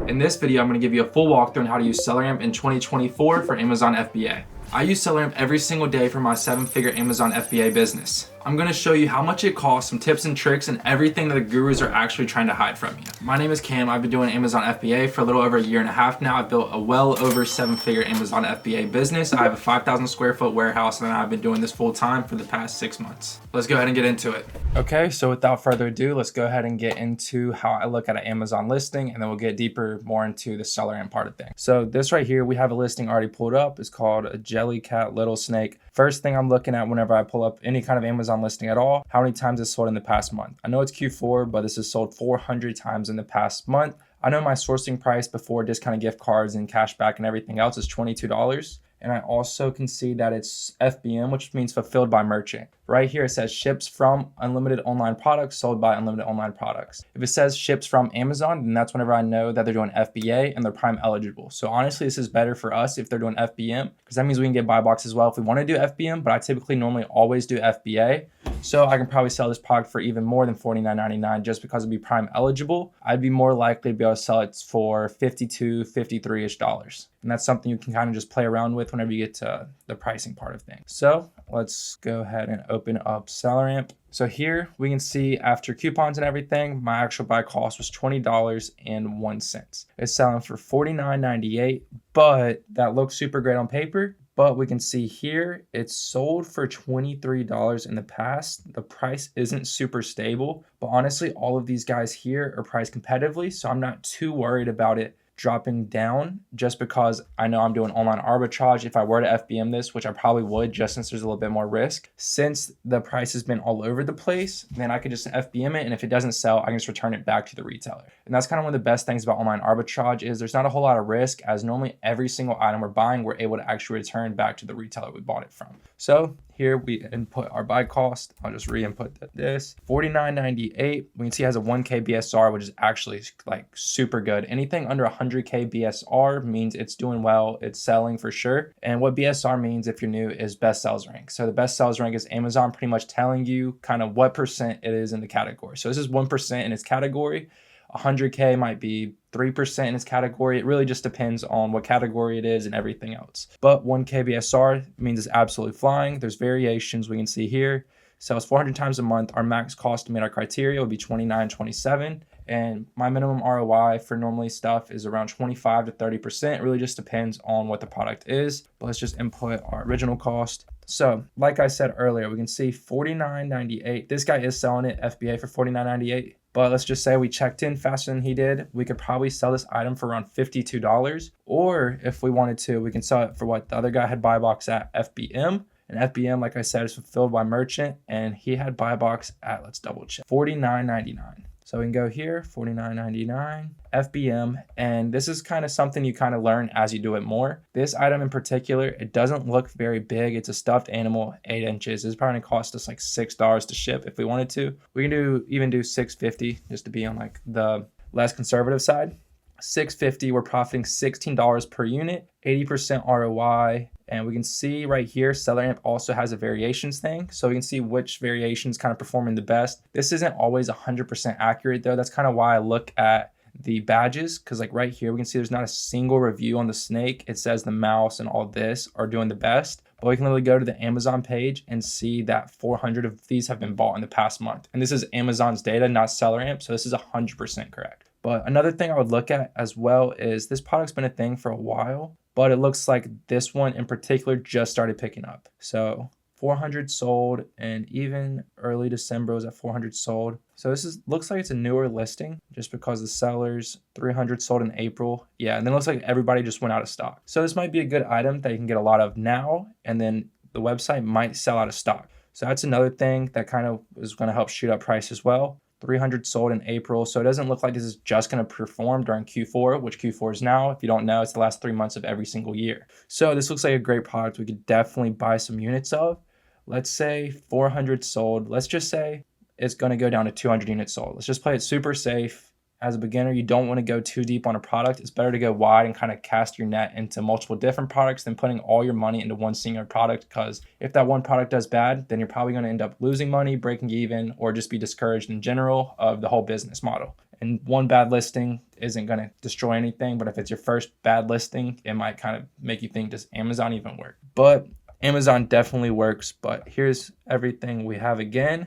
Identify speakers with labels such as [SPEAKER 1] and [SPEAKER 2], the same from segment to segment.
[SPEAKER 1] In this video, I'm going to give you a full walkthrough on how to use SellerAmp in 2024 for Amazon FBA. I use SellerAmp every single day for my 7-figure Amazon FBA business. I'm going to show you how much it costs, some tips and tricks, and everything that the gurus are actually trying to hide from you. My name is Cam. I've been doing Amazon FBA for a little over a year and a half now. I've built a well over 7-figure Amazon FBA business. I have a 5,000 square foot warehouse, and I've been doing this full time for the past 6 months. Let's go ahead and get into it. Okay, so without further ado, let's go ahead and get into how I look at an Amazon listing, and then we'll get deeper more into the SellerAmp part of things. So this right here, we have a listing already pulled up. It's called a Jellycat Little Snake. First thing I'm looking at whenever I pull up any kind of Amazon listing at all, how many times it's sold in the past month. I know it's Q4, but this is sold 400 times in the past month. I know my sourcing price before discounted gift cards and cash back and everything else is $22. And I also can see that it's FBM, which means fulfilled by merchant. Right here, it says ships from unlimited online products sold by unlimited online products. If it says ships from Amazon, then that's whenever I know that they're doing FBA and they're Prime eligible. So honestly, this is better for us if they're doing FBM, because that means we can get buy box as well if we want to do FBM, but I typically normally always do FBA. So I can probably sell this product for even more than $49.99 just because it'd be Prime eligible. I'd be more likely to be able to sell it for $52, $53-ish. And that's something you can kind of just play around with whenever you get to the pricing part of things. So let's go ahead and open up SellerAmp. So here we can see after coupons and everything, my actual buy cost was $20.01. It's selling for $49.98, but that looks super great on paper. But we can see here, it's sold for $23 in the past. The price isn't super stable, but honestly, all of these guys here are priced competitively, so I'm not too worried about it dropping down just because I know I'm doing online arbitrage. If I were to FBM this, which I probably would just since there's a little bit more risk, since the price has been all over the place, then I could just FBM it. And if it doesn't sell, I can just return it back to the retailer. And that's kind of one of the best things about online arbitrage is there's not a whole lot of risk, as normally every single item we're buying, we're able to actually return back to the retailer we bought it from. So here we input our buy cost. I'll just re-input this. $49.98. We can see it has a 1K BSR, which is actually like super good. Anything under 100K BSR means it's doing well. It's selling for sure. And what BSR means, if you're new, is best sales rank. So the best sales rank is Amazon pretty much telling you kind of what percent it is in the category. So this is 1% in its category. 100K might be 3% in its category. It really just depends on what category it is and everything else. But 1K BSR means it's absolutely flying. There's variations we can see here. Sells 400 times a month. Our max cost to meet our criteria would be $29.27. And my minimum ROI for normally stuff is around 25 to 30%. It really just depends on what the product is. But let's just input our original cost. So like I said earlier, we can see $49.98. This guy is selling it FBA for $49.98. But let's just say we checked in faster than he did. We could probably sell this item for around $52. Or if we wanted to, we can sell it for what the other guy had buy box at, FBM. And FBM, like I said, is fulfilled by merchant. And he had buy box at, let's double check, $49.99. So we can go here, $49.99, FBM, and this is kind of something you kind of learn as you do it more. This item in particular, it doesn't look very big. It's a stuffed animal, 8 inches. It's probably gonna cost us like $6 to ship if we wanted to. We can even do $6.50 just to be on like the less conservative side. $6.50, we're profiting $16 per unit, 80% ROI. And we can see right here, SellerAmp also has a variations thing. So we can see which variations kind of performing the best. This isn't always 100% accurate though. That's kind of why I look at the badges, because like right here, we can see there's not a single review on the snake. It says the mouse and all this are doing the best. But we can literally go to the Amazon page and see that 400 of these have been bought in the past month. And this is Amazon's data, not SellerAmp. So this is 100% correct. But another thing I would look at as well is this product's been a thing for a while, but it looks like this one in particular just started picking up. So 400 sold, and even early December was at 400 sold. So this looks like it's a newer listing just because the sellers 300 sold in April. Yeah, and then it looks like everybody just went out of stock. So this might be a good item that you can get a lot of now, and then the website might sell out of stock. So that's another thing that kind of is going to help shoot up price as well. 300 sold in April. So it doesn't look like this is just going to perform during Q4, which Q4 is now. If you don't know, it's the last 3 months of every single year. So this looks like a great product we could definitely buy some units of. Let's say 400 sold. Let's just say it's going to go down to 200 units sold. Let's just play it super safe. As a beginner, you don't want to go too deep on a product. It's better to go wide and kind of cast your net into multiple different products than putting all your money into one singular product, because if that one product does bad, then you're probably going to end up losing money, breaking even, or just be discouraged in general of the whole business model. And one bad listing isn't going to destroy anything, but if it's your first bad listing, it might kind of make you think, does Amazon even work? But Amazon definitely works. But here's everything we have again.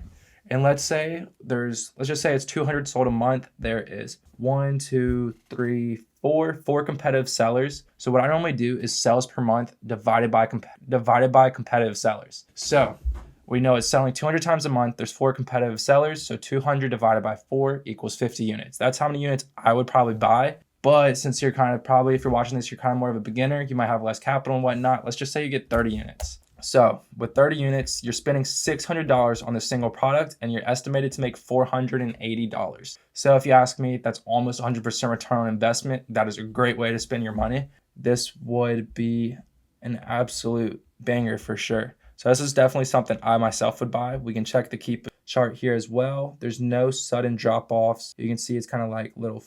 [SPEAKER 1] And let's just say it's 200 sold a month. There is 1, 2, 3, 4 competitive sellers. So what I normally do is sales per month divided by competitive sellers. So we know it's selling 200 times a month. There's 4 competitive sellers. So 200 divided by 4 equals 50 units. That's how many units I would probably buy. But since you're if you're watching this, you're kind of more of a beginner, you might have less capital and whatnot. Let's just say you get 30 units. So with 30 units, you're spending $600 on this single product and you're estimated to make $480. So if you ask me, that's almost 100% return on investment. That is a great way to spend your money. This would be an absolute banger for sure. So this is definitely something I myself would buy. We can check the Keepa chart here as well. There's no sudden drop-offs. You can see it's kind of like little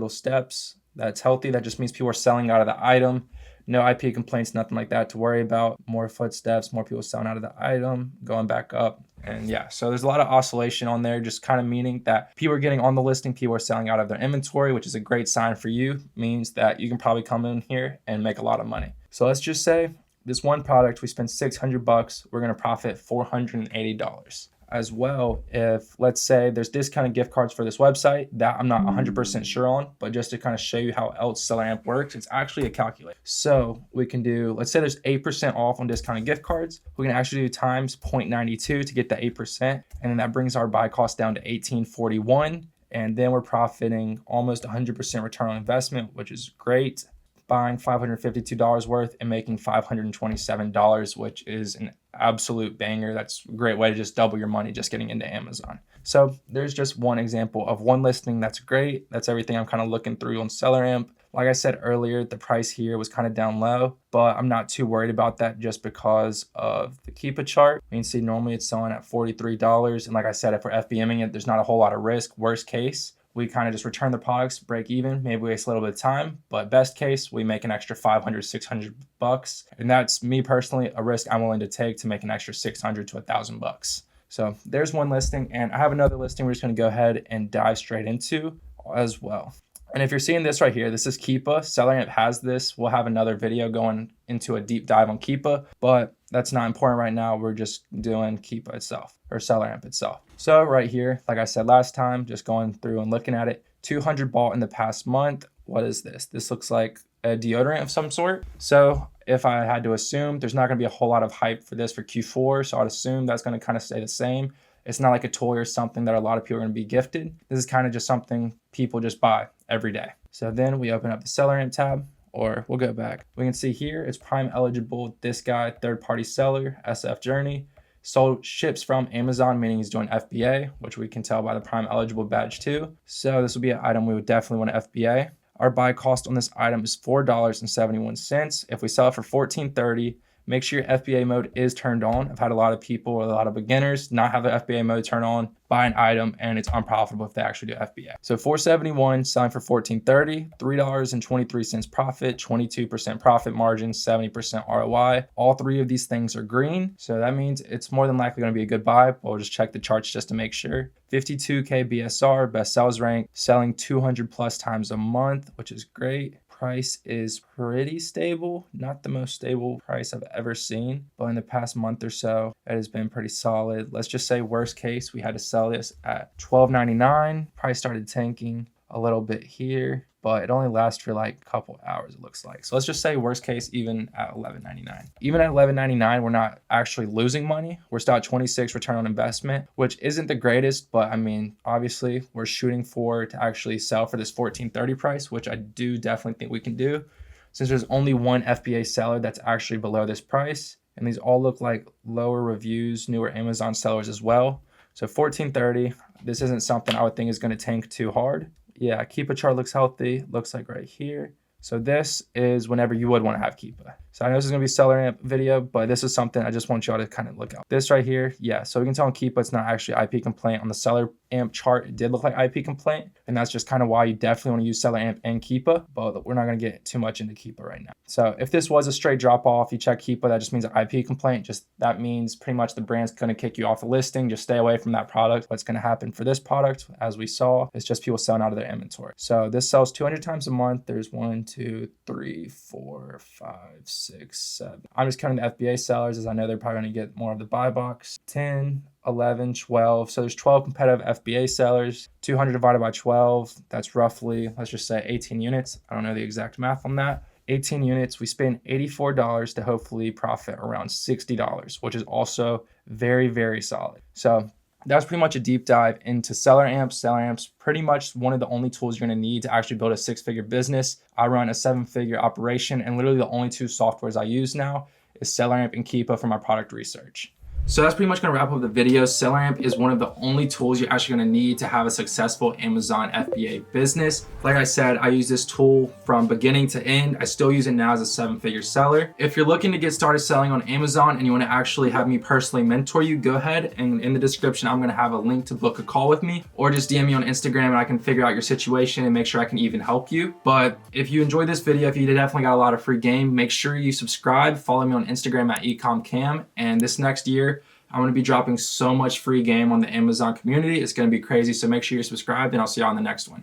[SPEAKER 1] steps. That's healthy. That just means people are selling out of the item. No IP complaints, nothing like that to worry about. More footsteps, more people selling out of the item, going back up. And yeah, so there's a lot of oscillation on there, just kind of meaning that people are getting on the listing, people are selling out of their inventory, which is a great sign for you. Means that you can probably come in here and make a lot of money. So let's just say this one product, we spend $600, we're gonna profit $480. As well, if let's say there's discounted gift cards for this website that I'm not 100% sure on, but just to kind of show you how else SellerAmp works, it's actually a calculator. So we can do, let's say there's 8% off on discounted gift cards. We can actually do times 0.92 to get the 8%. And then that brings our buy cost down to $18.41. And then we're profiting almost 100% return on investment, which is great. Buying $552 worth and making $527, which is an absolute banger. That's a great way to just double your money just getting into Amazon. So there's just one example of one listing that's great. That's everything I'm kind of looking through on SellerAmp. Like I said earlier, the price here was kind of down low, but I'm not too worried about that just because of the Keepa chart. You can see normally it's selling at $43. And like I said, if we're FBMing it, there's not a whole lot of risk. Worst case, we kind of just return the products, break even, maybe waste a little bit of time, but best case, we make an extra $500, $600. And that's me personally, a risk I'm willing to take to make an extra $600 to $1,000. So there's one listing, and I have another listing we're just gonna go ahead and dive straight into as well. And if you're seeing this right here, this is Keepa. SellerAmp has this. We'll have another video going into a deep dive on Keepa, but that's not important right now. We're just doing Keepa itself or SellerAmp itself. So right here, like I said last time, just going through and looking at it, 200 bought in the past month. What is this? This looks like a deodorant of some sort. So if I had to assume, there's not gonna be a whole lot of hype for this for Q4. So I'd assume that's gonna kind of stay the same. It's not like a toy or something that a lot of people are gonna be gifted. This is kind of just something people just buy every day. So then we open up the SellerAmp tab, or we'll go back. We can see here it's Prime eligible. This guy, third-party seller, SF Journey. Sold ships from Amazon, meaning he's doing FBA, which we can tell by the Prime eligible badge too. So this will be an item we would definitely want to FBA. Our buy cost on this item is $4.71. If we sell it for $14.30, make sure your FBA mode is turned on. I've had a lot of people or a lot of beginners not have the FBA mode turned on, buy an item, and it's unprofitable if they actually do FBA. So $4.71, selling for $14.30, $3.23 profit, 22% profit margin, 70% ROI. All three of these things are green. So that means it's more than likely going to be a good buy, but we'll just check the charts just to make sure. 52K BSR, best sales rank, selling 200 plus times a month, which is great. Price is pretty stable, not the most stable price I've ever seen, but in the past month or so, it has been pretty solid. Let's just say worst case, we had to sell this at $12.99. Price started tanking a little bit here, but it only lasts for like a couple hours, it looks like. So let's just say worst case, even at $11.99. Even at $11.99, we're not actually losing money. We're still at 26 return on investment, which isn't the greatest, but I mean, obviously we're shooting for to actually sell for this $14.30 price, which I do definitely think we can do. Since there's only one FBA seller that's actually below this price, and these all look like lower reviews, newer Amazon sellers as well. So $14.30, this isn't something I would think is gonna tank too hard. Yeah, Keepa chart looks healthy, looks like right here. So this is whenever you would want to have Keepa. So I know this is gonna be SellerAmp video, but this is something I just want y'all to kind of look at. This right here, yeah, so we can tell on Keepa it's not actually IP complaint. On the SellerAmp chart, it did look like IP complaint, and that's just kind of why you definitely want to use SellerAmp and Keepa, but we're not gonna get too much into Keepa right now. So if this was a straight drop off, you check Keepa, that just means an IP complaint. Just that means pretty much the brand's gonna kick you off the listing. Just stay away from that product. What's gonna happen for this product, as we saw, is just people selling out of their inventory. So this sells 200 times a month. There's 1, 2, 3, 4, 5, 6, 7. I'm just counting the FBA sellers, as I know they're probably gonna get more of the buy box. 10, 11, 12. So there's 12 competitive FBA sellers. 200 divided by 12, that's roughly, let's just say 18 units. I don't know the exact math on that. 18 units, we spend $84 to hopefully profit around $60, which is also very, very solid. So that's pretty much a deep dive into SellerAmp. SellerAmp's pretty much one of the only tools you're gonna need to actually build a 6-figure business. I run a 7-figure operation, and literally the only 2 softwares I use now is SellerAmp and Keepa for my product research. So that's pretty much gonna wrap up the video. SellerAmp is one of the only tools you're actually gonna need to have a successful Amazon FBA business. Like I said, I use this tool from beginning to end. I still use it now as a 7-figure seller. If you're looking to get started selling on Amazon and you wanna actually have me personally mentor you, go ahead, and in the description, I'm gonna have a link to book a call with me, or just DM me on Instagram and I can figure out your situation and make sure I can even help you. But if you enjoyed this video, if you definitely got a lot of free game, make sure you subscribe, follow me on Instagram at ecomcam, and this next year, I'm going to be dropping so much free game on the Amazon community. It's going to be crazy. So make sure you're subscribed, and I'll see you on the next one.